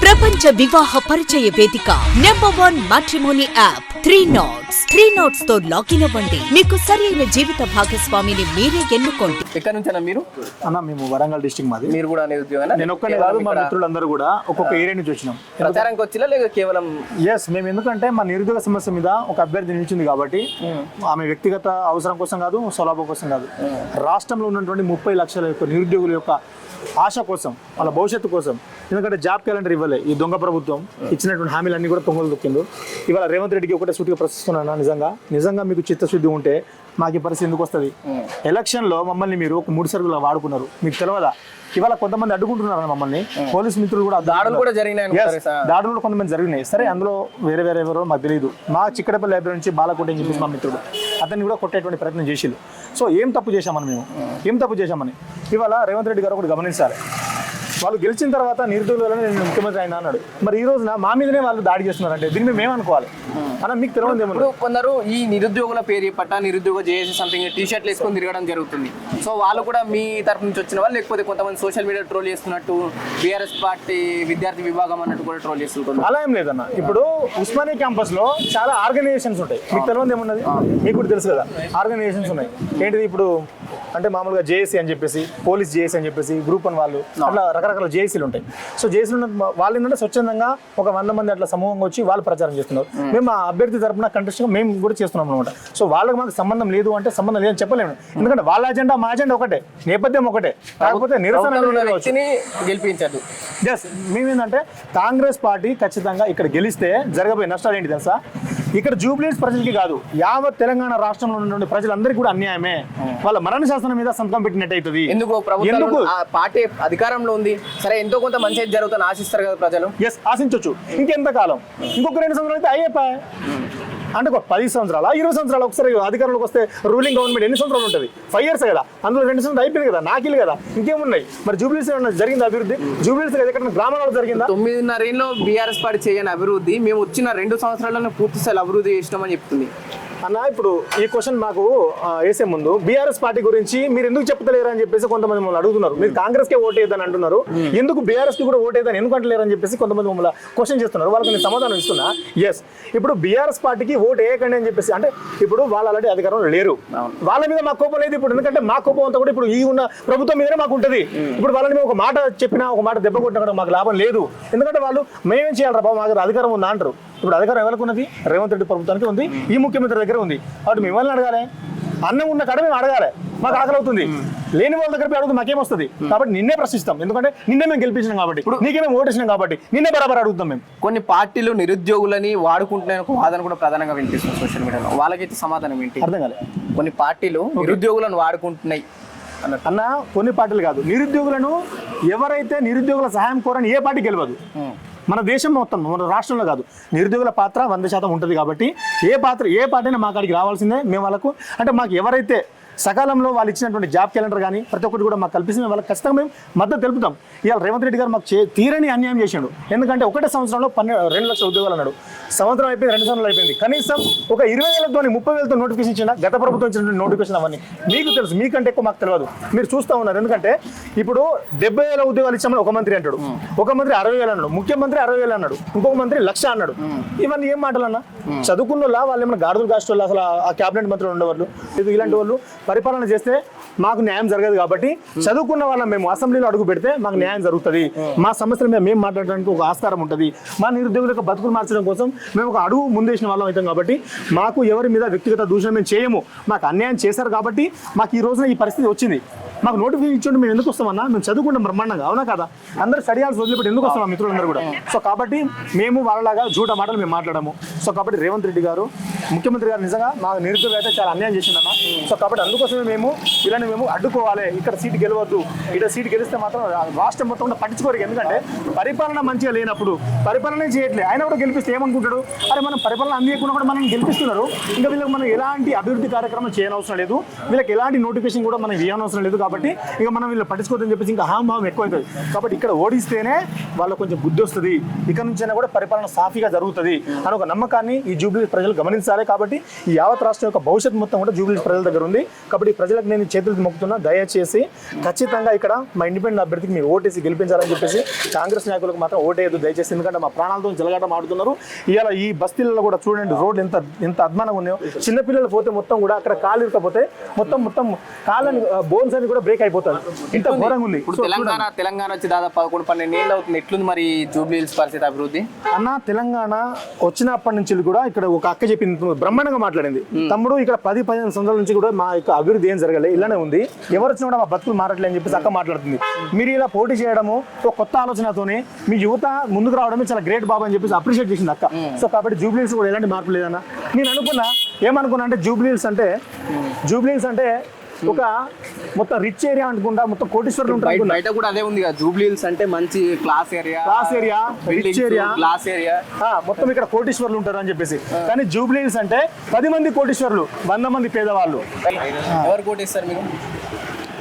ప్రపంచ వివాహ పరిచయ వేదిక #1 మ్యాట్రిమోనీ యాప్ 3 Knots తో లాగిన్ అవ్వండి. మీకు సరైన జీవిత భాగస్వామిని మీరే ఎన్నుకోండి. ఎక్కడి నుంచి మీరు? అన్న మేము వరంగల్ డిస్ట్రిక్ట్ మాది. మీరు కూడా నిరుద్యోగేనా? నేను ఒక్కనే కాదు, మా మిత్రులందరూ కూడా ఒక్కొక్క ఏరియా నుంచి వచ్చినాం. ప్రచారానికి వచ్చిలా లేక కేవలం? మేము ఎందుకంటే మా నిరుద్యోగ సమస్య మీద ఒక అభ్యర్థి నిలిచింది కాబట్టి, ఆమె వ్యక్తిగత అవసరం కోసం కాదు, స్వలాభం కోసం కాదు, రాష్ట్రంలో ఉన్నటువంటి 30 లక్షల యొక్క నిరుద్యోగుల యొక్క ఆశ కోసం, వాళ్ళ భవిష్యత్తు కోసం. ఎందుకంటే జాబ్ క్యాలెండర్ ఇవ్వలే ఈ దొంగ ప్రభుత్వం, ఇచ్చినటువంటి హామీలన్నీ కూడా పొంగలు దొక్కిండు. ఇవాళ రేవంత్ రెడ్డికి ఒకటే సూటిగా ప్రశ్నిస్తున్నాను, నిజంగా మీకు చిత్తశుద్ధి ఉంటే మాకు ఈ పరిస్థితి ఎందుకు వస్తుంది? ఎలక్షన్లో మమ్మల్ని మీరు ఒక 3 సరుకులు వాడుకున్నారు, మీకు తెలియదా? ఇవాళ కొంతమంది అడ్డుకుంటున్నారు మమ్మల్ని, పోలీస్ మిత్రులు కూడా. దాడులు కూడా జరిగినాయి, దాడులు కూడా కొంతమంది జరిగినాయి. సరే, అందులో వేరే ఎవరో మాకు తెలియదు. మా చిక్కడపల్లి లైబ్రరీ నుంచి బాలకోట అని చెప్పేసి మా మిత్రుడు, అతన్ని కూడా కొట్టేటువంటి ప్రయత్నం చేసిళ్ళు. సో ఏం తప్పు చేశామని ఏం తప్పు చేశామని ఇవాళ రేవంత్ రెడ్డి గారు ఒకటి గమనించాలి. వాళ్ళు గెలిచిన తర్వాత నిరుద్యోగులను నేను ముఖ్యమంత్రి అయినా అన్నాడు. మరి ఈ రోజున మా మీదనే వాళ్ళు దాడి చేస్తున్నారంటే దీన్ని మేము ఏమనుకోవాలి అన్న? మీకు తెలియదు ఏమన్నా? కొందరు ఈ నిరుద్యోగుల పేరు పట్ట నిరుద్యోగ చేసి సంథింగ్ టీషర్ట్లు వేసుకొని తిరగడం జరుగుతుంది. సో వాళ్ళు కూడా మీ తరపు నుంచి వచ్చిన వాళ్ళు, లేకపోతే కొంతమంది సోషల్ మీడియా ట్రోల్ చేస్తున్నట్టు బీఆర్ఎస్ పార్టీ విద్యార్థి విభాగం అన్నట్టు కూడా ట్రోల్ చేస్తుంటారు. అలా ఏం లేదన్న. ఇప్పుడు ఉస్మానియా క్యాంపస్ లో చాలా ఆర్గనైజేషన్స్ ఉంటాయి, మీకు తెలియదు ఏమున్నది? మీకు కూడా తెలుసు కదా, ఆర్గనైజేషన్స్ ఉన్నాయి. ఏంటిది ఇప్పుడు అంటే మామూలుగా జేఏసీ అని చెప్పేసి, పోలీస్ జేఏసీ అని చెప్పేసి, గ్రూప్ 1 వాళ్ళు, అట్లా రకరకాల జేఏసీలు ఉంటాయి. సో జేఏసీలు వాళ్ళు ఏంటంటే స్వచ్ఛందంగా ఒక 100 మంది అట్లా సమూహంగా వచ్చి వాళ్ళు ప్రచారం చేస్తున్నారు. మేము ఆ అభ్యర్థి తరపున కంటెస్ట్గా మేము కూడా చేస్తున్నాం అనమాట. సో వాళ్ళకి మాకు సంబంధం లేదు అంటే సంబంధం లేదని చెప్పలేము, ఎందుకంటే వాళ్ళ అజెండా మా అజెండా ఒకటే, నేపథ్యం ఒకటే. కాకపోతే నిరసన గెలిపించారు. ఎస్, మేమేంటంటే కాంగ్రెస్ పార్టీ ఖచ్చితంగా ఇక్కడ గెలిస్తే జరగబోయే నష్టాలు ఏంటి తెలుసా? ఇక్కడ జూబ్లీస్ ప్రజలకి కాదు, యావత్ తెలంగాణ రాష్ట్రంలో ఉన్నటువంటి ప్రజలందరికీ కూడా అన్యాయమే. వాళ్ళ మరణ శాసనం మీద సంతకం పెట్టినట్టయితుంది. ఎందుకు పార్టీ అధికారంలో ఉంది, సరే ఎంతో కొంత మంచి జరుగుతుందని ఆశిస్తారు కదా ప్రజలు. ఎస్, ఆశించవచ్చు. ఇంకెంతకాలం? ఇంకొక 2 సంవత్సరాలు అయితే అయ్యేపాయ. అంటే ఒక 10 సంవత్సరాలు 20 సంవత్సరాలు ఒకసారి అధికారంలోకి వస్తే రూలింగ్ గవర్నమెంట్ ఎన్ని సంవత్సరాలు ఉంటుంది? 5 years కదా, అందులో 2 సంవత్సరాలు అయిపోయింది కదా, నాకిలు కదా, ఇంకేమున్నాయి? మరి జూబ్లీస్ జరిగింది అభివృద్ధి? జూబ్లీస్ ఎక్కడ గ్రామాలలో జరిగిందా? 9.5 ఏళ్ళలో బీఆర్ఎస్ పార్టీ చేయని అభివృద్ధి మేము వచ్చిన 2 సంవత్సరాలను పూర్తి స్థాయి అభివృద్ధి చేసినామని చెప్తుంది అన్న. ఇప్పుడు ఈ క్వశ్చన్ మాకు వేసే ముందు బీఆర్ఎస్ పార్టీ గురించి మీరు ఎందుకు చెప్తలేరు అని చెప్పేసి కొంతమంది మమ్మల్ని అడుగుతున్నారు. మీరు కాంగ్రెస్ కే ఓటేద్దని అంటున్నారు, ఎందుకు బీఆర్ఎస్ కి కూడా ఓటేద్దని ఎందుకు అంటలేరు అని చెప్పేసి కొంతమంది మమ్మల్ని క్వశ్చన్ చేస్తున్నారు. వాళ్ళకి నేను సమాధానం ఇస్తున్నా. ఎస్, ఇప్పుడు బీఆర్ఎస్ పార్టీకి ఓటు వేయకండి అని చెప్పేసి, అంటే ఇప్పుడు వాళ్ళు అలాంటి అధికారంలో లేరు, వాళ్ళ మీద మా కోపం లేదు ఇప్పుడు. ఎందుకంటే మా కోపం అంతా కూడా ఇప్పుడు ఈ ఉన్న ప్రభుత్వం మీదనే మాకు ఉంటుంది. ఇప్పుడు వాళ్ళని ఒక మాట చెప్పినా, ఒక మాట దెబ్బ కొట్టినా కూడా మాకు లాభం లేదు. ఎందుకంటే వాళ్ళు మేమేం చేయాలి రా బాబు, మాకు అధికారం ఉందా అంటారు. ఇప్పుడు అధికారం ఎవరికి ఉన్నది? రేవంత్ రెడ్డి ప్రభుత్వానికి ఉంది, ఈ ముఖ్యమంత్రి దగ్గర ఉంది. కాబట్టి మేము వాళ్ళని అడగాలి, అన్నం ఉన్న కడ మేము అడగాలి. మాకు ఆకలి అవుతుంది, లేని వాళ్ళ దగ్గర అడుగుతుంది మాకేమొస్తుంది? కాబట్టి నిన్నే ప్రశ్నిస్తాం, ఎందుకంటే నిన్నే మేము గెలిపించినాం కాబట్టి, నీకే మేము ఓటేసినాం కాబట్టి నిన్నే బరాబర్ అడుగుతాం మేము. కొన్ని పార్టీలు నిరుద్యోగులని వాడుకుంటున్నాయి వాదన కూడా ప్రధానంగా వినిపిస్తుంది సోషల్ మీడియాలో, వాళ్ళకైతే సమాధానం ఏంటి? అర్థం కాలే. కొన్ని పార్టీలు నిరుద్యోగులను వాడుకుంటున్నాయి అన్న. కొన్ని పార్టీలు కాదు, నిరుద్యోగులను ఎవరైతే నిరుద్యోగుల సహాయం కోరని ఏ పార్టీ గెలవదు. మన దేశం మొత్తం, మన రాష్ట్రంలో కాదు, నిరుద్యోగుల పాత్ర 100% ఉంటుంది. కాబట్టి ఏ పార్టీ మా కాడికి రావాల్సిందే. మేము వాళ్ళకు అంటే మాకు ఎవరైతే సకాలంలో వాళ్ళు ఇచ్చినటువంటి జాబ్ క్యాలెండర్ కానీ ప్రతి ఒక్కటి కూడా మాకు కల్పిస్తే మేము వాళ్ళకి ఖచ్చితంగా మేము మద్దతు తెలుపుతాం. ఇవాళ రేవంత్ రెడ్డి గారు మాకు తీరని అన్యాయం చేసిండు. ఎందుకంటే ఒకటే సంవత్సరంలో 2 లక్షల ఉద్యోగాలు అన్నాడు. సంవత్సరం అయిపోయింది, 2 సంవత్సరాలు అయిపోయింది. కనీసం ఒక 20,000తో 30,000తో నోటిఫికేషన్ ఇచ్చిన గత ప్రభుత్వం ఇచ్చినటువంటి నోటిఫికేషన్ అవన్నీ మీకు తెలుసు, మీకంటే ఎక్కువ మాకు తెలియదు. మీరు చూస్తూ ఉన్నారు. ఎందుకంటే ఇప్పుడు 70,000 ఉద్యోగాలు ఇచ్చామని ఒక మంత్రి అంటాడు, ఒక మంత్రి 60,000 అన్నాడు, ముఖ్యమంత్రి 60,000 అన్నాడు, ఇంకొక మంత్రి 1,00,000 అన్నాడు. ఇవన్నీ ఏం మాటలు అన్న? చదువుకున్న వాళ్ళు ఏమన్నా గాడుదలు కాస్ట్ వాళ్ళు, అసలు ఆ క్యాబినెట్ మంత్రులు ఉండేవాళ్ళు, ఇలాంటి వాళ్ళు పరిపాలన చేస్తే మాకు న్యాయం జరగదు. కాబట్టి చదువుకున్న వాళ్ళం మేము అసెంబ్లీలో అడుగు పెడితే మాకు న్యాయం జరుగుతుంది. మా సమస్యల మీద మేము మాట్లాడడానికి ఒక ఆస్కారం ఉంటుంది. మా నిరుద్యోగులకు బతుకులు మార్చడం కోసం మేము ఒక అడుగు ముందేసిన వాళ్ళం అవుతాం. కాబట్టి మాకు ఎవరి మీద వ్యక్తిగత దూషణ మేము చేయము. మాకు అన్యాయం చేశారు కాబట్టి మాకు ఈ రోజున ఈ పరిస్థితి వచ్చింది. మాకు నోటిఫికేషన్ ఇచ్చి మేము ఎందుకు వస్తామన్నా? మేము చదువుకుంటాం బ్రహ్మాండంగా, అవునా కదా? అందరూ స్టడీ హాల్స్ వదిలిపెట్టి ఎందుకు వస్తాం మిత్రులందరూ కూడా? సో కాబట్టి మేము వాళ్ళలాగా జూట మాటలు మేము మాట్లాడము. సో కాబట్టి రేవంత్ రెడ్డి గారు, ముఖ్యమంత్రి గారు నిజంగా మా నిరుద్యోగులు అయితే చాలా అన్యాయం చేసిందన్న. సో కాబట్టి అందుకోసమే మేము ఇలాంటి మేము అడ్డుకోవాలి. ఇక్కడ సీటు గెలవద్దు, ఇక్కడ సీటు గెలిస్తే మాత్రం రాష్ట్రం మొత్తం కూడా పట్టించుకోరు. ఎందుకంటే పరిపాలన మంచిగా లేనప్పుడు పరిపాలన చేయట్లేదు, ఆయన కూడా గెలిపిస్తే ఏమనుకుంటాడు? అరే మనం పరిపాలన అందియకుండా కూడా మనం గెలిపిస్తున్నారు, ఇంకా వీళ్ళకి మనం ఎలాంటి అభివృద్ధి కార్యక్రమం చేయనవసరం లేదు, వీళ్ళకి ఎలాంటి నోటిఫికేషన్ కూడా మనం ఇవ్వనవసరం లేదు. కాబట్టి ఇక మనం వీళ్ళు పట్టించుకోవద్దని చెప్పేసి ఇంకా హామభావం ఎక్కువైతుంది. కాబట్టి ఇక్కడ ఓడిస్తేనే వాళ్ళకు కొంచెం బుద్ధి వస్తుంది, ఇక నుంచైనా కూడా పరిపాలన సాఫీగా జరుగుతుంది అని ఒక నమ్మకాన్ని ఈ జూబ్లీ ప్రజలు గమనించాలి. కాబట్టి ఈ యావత్ రాష్ట్రం యొక్క భవిష్యత్తు మొత్తం కూడా జూబ్లీ ప్రజల దగ్గర ఉంది. కాబట్టి ప్రజలకు నేను చేతులు మొక్కుతున్నా, దయచేసి ఖచ్చితంగా ఇక్కడ మా ఇండిపెండెంట్ అభ్యర్థికి మీరు ఓటేసి గెలిపించాలని చెప్పేసి కాంగ్రెస్ నాయకులకు మాత్రం ఓటేయద్దు దయచేసి, ఎందుకంటే మా ప్రాణాలతో జలగాటం ఆడుతున్నారు. ఇవాళ ఈ బస్తీలలో కూడా చూడండి రోడ్లు ఎంత అద్మానంగా ఉన్నాయో, చిన్నపిల్లలు పోతే మొత్తం కూడా అక్కడ కాలు ఇరకపోతే మొత్తం కాళ్ళని బోన్స్ అని కూడా బ్రేక్ అయిపోతుంది, ఇంత ఘోరంగా ఉంది. ఇప్పుడు తెలంగాణ వచ్చి దాదాపు 11-12 ఏళ్ళు అవుతుంది. ఎట్లుంది మరి జూబ్లీ హిల్స్ పరిస్థితి అభివృద్ధి? అన్న తెలంగాణ వచ్చినప్పటి నుంచి కూడా ఇక్కడ ఒక అక్క చెప్పింది, బ్రహ్మాండంగా మాట్లాడింది, తమ్ముడు ఇక్కడ 10-15 సంవత్సరాల నుంచి కూడా మా యొక్క అభివృద్ధి ఏం జరగలేదు, ఇలానే ఉంది, ఎవరు వచ్చినా కూడా మా బతుకులు మారట్లేదు అని చెప్పేసి అక్క మాట్లాడుతుంది. మీరు ఇలా పోటీ చేయడము ఒక కొత్త ఆలోచనతోనే మీ యువత ముందుకు రావడమే చాలా గ్రేట్ బాబు అని చెప్పేసి అప్రిషియేట్ చేసింది అక్క. సో కాబట్టి జూబ్లీ హిల్స్ కూడా ఎలాంటి మార్పు లేదన్న. నేను ఏమనుకున్నా అంటే జూబ్లీ హిల్స్ అంటే ఒక మొత్తం రిచ్ ఏరియా అనుకుంటా, మొత్తం కోటీశ్వరులు ఉంటారు. బయట కూడా అదే ఉంది కదా, జూబ్లీ హిల్స్ అంటే మంచి class area, rich area, glass area, మొత్తం ఇక్కడ కోటీశ్వరులు ఉంటారు అని చెప్పేసి. కానీ జూబ్లీ హిల్స్ అంటే 10 మంది కోటీశ్వరులు, 100 మంది పేదవాళ్ళు. ఎవరు కోటేస్తారు మీరు?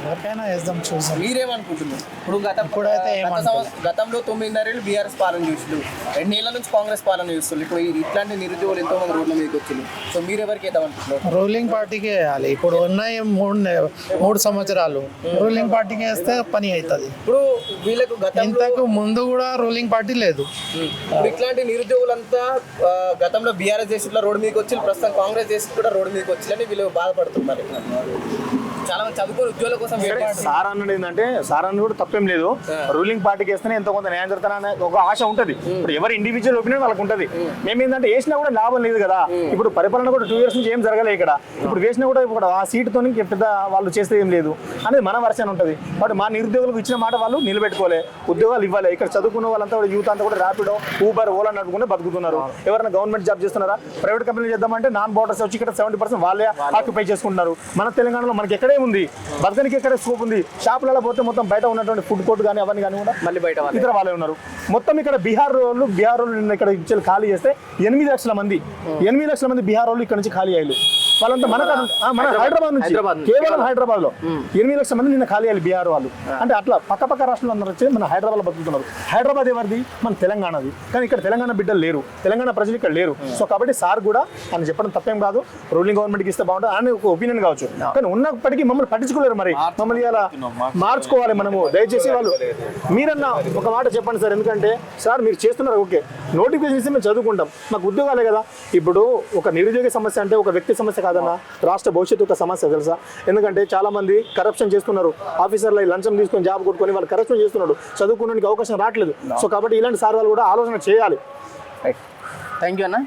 ఎవరికైనా వేద్దాం చూసాం. మీరేమనుకుంటున్నారు? ఇప్పుడు గతంలో 9.5 ఏళ్ళు బీఆర్ఎస్ పాలన చూసిండు, 2 ఏళ్ల నుంచి కాంగ్రెస్ పాలన చూస్తుంది. ఇప్పుడు ఇట్లాంటి నిరుద్యోగులు ఎంతో మంది రోడ్ల మీదకి వచ్చింది. సో మీరు ఎవరికి వేద్దామనుకుంటున్నారు? రూలింగ్ పార్టీకి వేయాలి. ఇప్పుడు ఉన్నాయి 3 సంవత్సరాలు రూలింగ్ పార్టీకి వేస్తే పని అవుతుంది. ఇప్పుడు వీళ్ళకు ఇంతకు ముందు కూడా రూలింగ్ పార్టీ లేదు. ఇప్పుడు ఇట్లాంటి నిరుద్యోగులంతా గతంలో బీఆర్ఎస్ చేసి రోడ్డు మీదకి వచ్చి, ప్రస్తుతం కాంగ్రెస్ చేసి కూడా రోడ్డు మీదకి వచ్చిందని వీళ్ళు బాధపడుతున్నారు. చాలా మంది చదువుకుని ఉద్యోగాల కోసం సార్ అన్నది ఏంటంటే, సార్ అన్నది కూడా తప్పేం లేదు, రూలింగ్ పార్టీకి వేస్తేనే ఎంతో కొంత న్యాయం జరుగుతాననే ఒక ఆశ ఉంటుంది. ఇప్పుడు ఎవరి ఇండివిజువల్ ఒపీనియన్ వాళ్ళకి ఉంటుంది. మేము ఏంటంటే వేసినా కూడా లాభం లేదు కదా. ఇప్పుడు పరిపాలన కూడా 2 ఇయర్స్ నుంచి ఏం జరగలేదు ఇక్కడ. ఇప్పుడు వేసినా కూడా ఇప్పుడు ఆ సీటుతో పెద్ద వాళ్ళు చేస్తే ఏం లేదు అనేది మన వర్షన్ ఉంటుంది. కాబట్టి మా నిరుద్యోగులకు ఇచ్చిన మాట వాళ్ళు నిలబెట్టుకోలే, ఉద్యోగాలు ఇవ్వాలి. ఇక్కడ చదువుకున్న వాళ్ళంతా కూడా యూత్ అంతా కూడా ర్యాపిడో, ఊబర్, ఓలా నడుపుకుంటే బతుకుతున్నారు. ఎవరైనా గవర్నమెంట్ జాబ్ చేస్తున్నారా, ప్రైవేట్ కంపెనీలు చేద్దామంటే నాన్ బోర్డర్స్ వచ్చి ఇక్కడ 70% వాళ్ళే ఆక్యుపై చేసుకుంటున్నారు. మన తెలంగాణలో మనకి ఎక్కడే ఉంది, బతకనికి ఎక్కడే స్కోప్ ఉంది. షాపులలో పోతే మొత్తం బయట ఉన్నటువంటి ఫుడ్ కోర్ట్ కానీ అవన్నీ కానీ కూడా మళ్ళీ బయట ఇతర వాళ్ళే ఉన్నారు. మొత్తం ఇక్కడ బీహార్ వాళ్ళు నిన్న ఇక్కడ ఇచ్చి ఖాళీ చేస్తే 8 లక్షల మంది బీహార్ వాళ్ళు ఇక్కడ నుంచి ఖాళీ అయ్యారు. వాళ్ళంతా మన హైదరాబాద్ నుంచి, కేవలం హైదరాబాద్ లో 8 లక్షల మంది నిన్న ఖాళీ అయ్యారు బీహార్ వాళ్ళు. అంటే అట్లా పక్క రాష్ట్రాలు అందరూ వచ్చి మన హైదరాబాద్ లో బతుకుతున్నారు. హైదరాబాద్ ఎవరిది? మన తెలంగాణది. కానీ ఇక్కడ తెలంగాణ బిడ్డలు లేరు, తెలంగాణ ప్రజలు ఇక్కడ లేరు. సో కాబట్టి సార్ కూడా ఆయన చెప్పడం తప్పేం కాదు, రూలింగ్ గవర్నమెంట్కి ఇస్తే బాగుంటుంది అని ఒక ఒపీనియన్ కావచ్చు. కానీ ఉన్నప్పటికీ మమ్మల్ని పట్టించుకోలేరు. మరి మమ్మల్ని ఇలా మార్చుకోవాలి మనము. దయచేసి వాళ్ళు మీరన్నా ఒక మాట చెప్పండి సార్, ఎందుకంటే సార్ మీరు చేస్తున్నారు ఓకే, నోటిఫికేషన్ ఇస్తే మేము చదువుకుంటాం, మాకు ఉద్యోగాలే కదా. ఇప్పుడు ఒక నిరుద్యోగ సమస్య అంటే ఒక వ్యక్తి సమస్య కాదన్నా, రాష్ట్ర భవిష్యత్తు ఒక సమస్య తెలుసా. ఎందుకంటే చాలా మంది కరప్షన్ చేస్తున్నారు, ఆఫీసర్లు లంచం తీసుకొని జాబ్ కొట్టుకొని వాళ్ళు కరప్షన్ చేస్తున్నాడు, చదువుకోవడానికి అవకాశం రావట్లేదు. సో కాబట్టి ఇలాంటి సార్ వాళ్ళు కూడా ఆలోచన చేయాలి. థ్యాంక్ యూ అన్న.